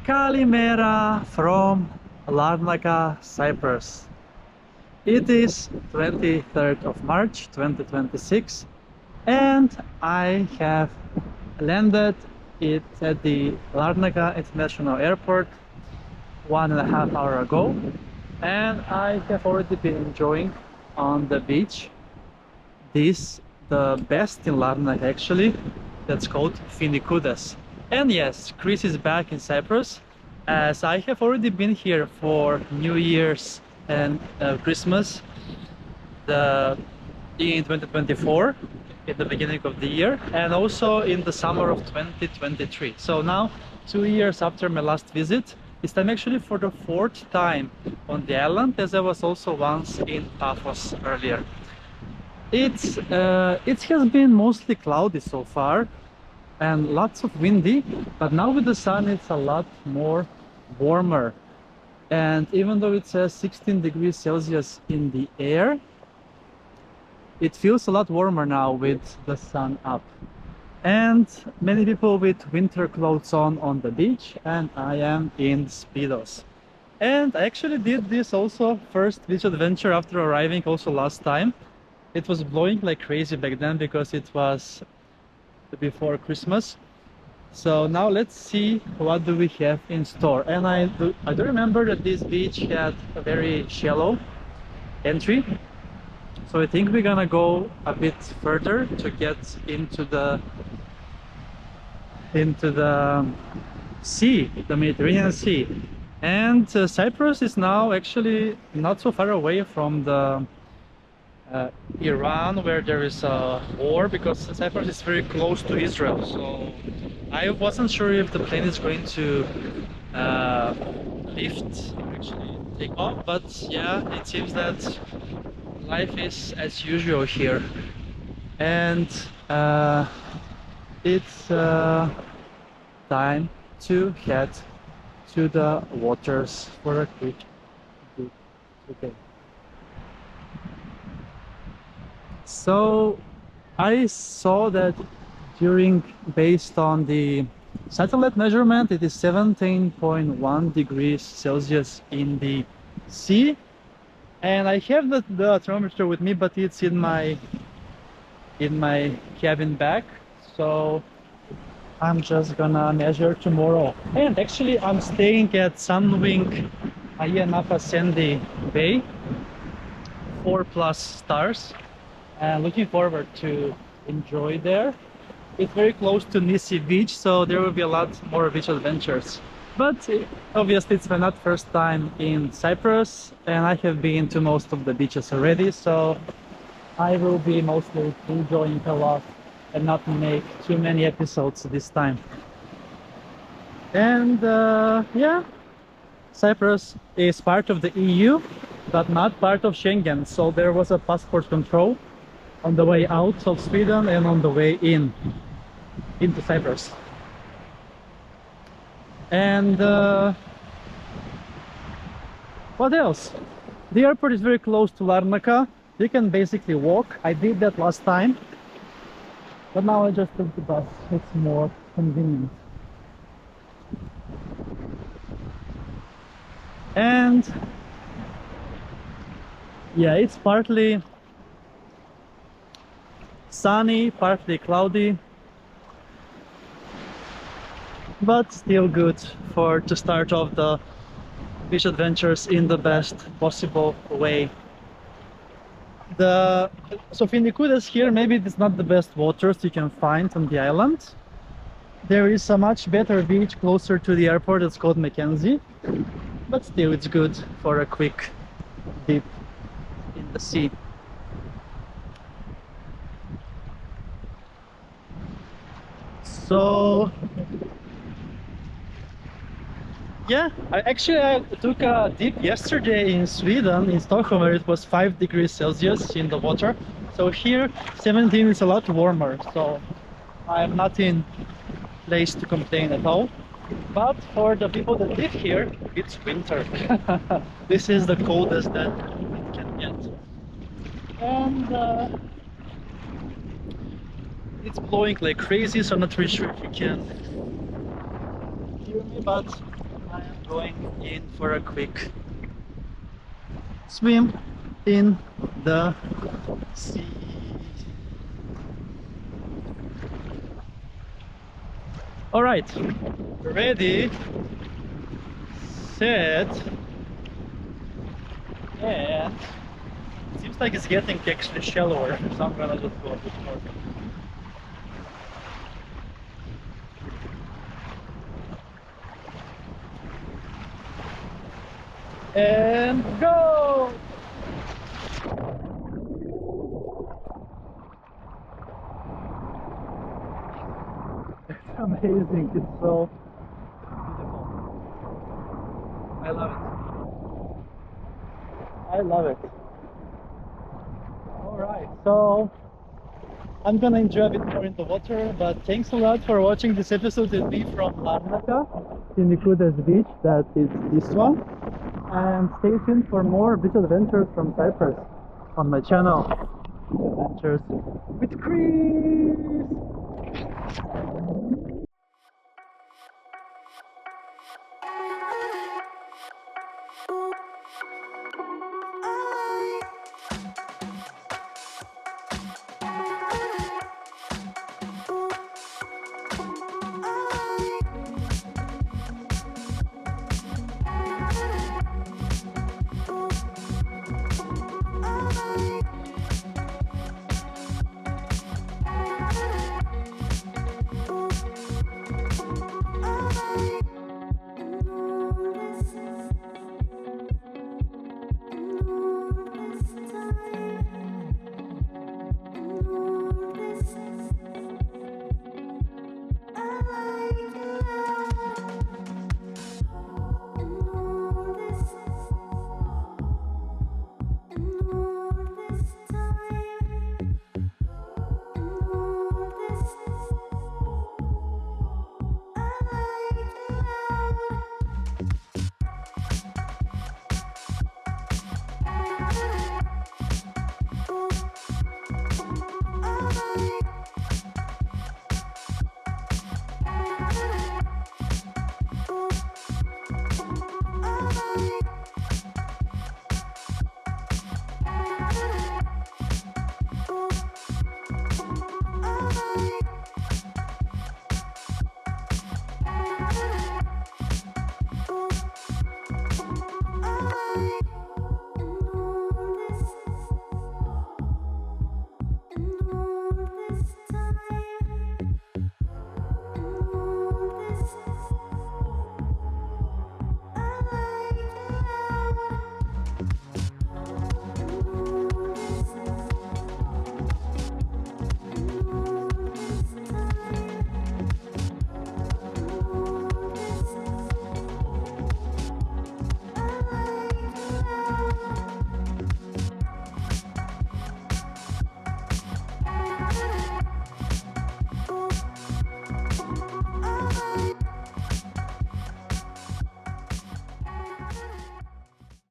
Kalimera from Larnaca, Cyprus. It is 23rd of March 2026 and I have landed it at the Larnaca International Airport 1.5 hours ago, and I have already been enjoying on the beach. This the best in Larnaca actually, that's called Finikoudes. And yes, Chris is back in Cyprus, as I have already been here for New Year's and Christmas in 2024, in the beginning of the year, and also in the summer of 2023. So now, 2 years after my last visit, this time actually for the 4th time on the island, as I was also once in Paphos earlier. It has been mostly cloudy so far and lots of windy, but now with the sun it's a lot more warmer. And even though it says 16 degrees Celsius in the air, it feels a lot warmer now with the sun up. And many people with winter clothes on the beach, and I am in Speedos. And I actually did this also first beach adventure after arriving also last time. It was blowing like crazy back then because it was before Christmas. So now let's see what do we have in store. And I do remember that this beach had a very shallow entry. So I think we're gonna go a bit further to get into the sea, the Mediterranean Sea. And Cyprus is now actually not so far away from the Iran, where there is a war, because Cyprus is very close to Israel. So I wasn't sure if the plane is going to lift, actually take off, but yeah, it seems that life is as usual here. And it's time to head to the waters for a quick dip. Okay. So I saw that based on the satellite measurement, it is 17.1 degrees Celsius in the sea. And I have the thermometer with me, but it's in my cabin bag. So I'm just gonna measure tomorrow. And actually I'm staying at Sunwing Napa Sandy Bay, 4+ stars, and looking forward to enjoy there. It's very close to Nisi Beach, so there will be a lot more beach adventures. But obviously it's my not first time in Cyprus, and I have been to most of the beaches already, so I will be mostly enjoying a lot and not make too many episodes this time. And yeah, Cyprus is part of the EU, but not part of Schengen, so there was a passport control on the way out of Sweden and on the way into Cyprus. And what else? The airport is very close to Larnaca. You can basically walk. I did that last time, but now I just took the bus. It's more convenient. And yeah, it's partly sunny, partly cloudy, but still good to start off the beach adventures in the best possible way. So Finikoudes here, maybe it's not the best waters you can find on the island. There is a much better beach closer to the airport. It's called Mackenzie, but still it's good for a quick dip in the sea. So yeah, I took a dip yesterday in Sweden, in Stockholm, where it was 5 degrees Celsius in the water. So here 17 is a lot warmer, so I'm not in place to complain at all. But for the people that live here, it's winter. This is the coldest that it can get. And it's blowing like crazy, so I'm not really sure if you can hear me, but going in for a quick swim in the sea. All right, ready, set, and it seems like it's getting actually shallower, so I'm gonna just go a bit more. And go! It's amazing, it's so beautiful. I love it. I love it. Alright, so I'm gonna enjoy a bit more in the water, but thanks a lot for watching this episode with me from Larnaca, Finikoudes Beach, that is this one. And stay tuned for more beach adventures from Cyprus on my channel, Adventures with Chris!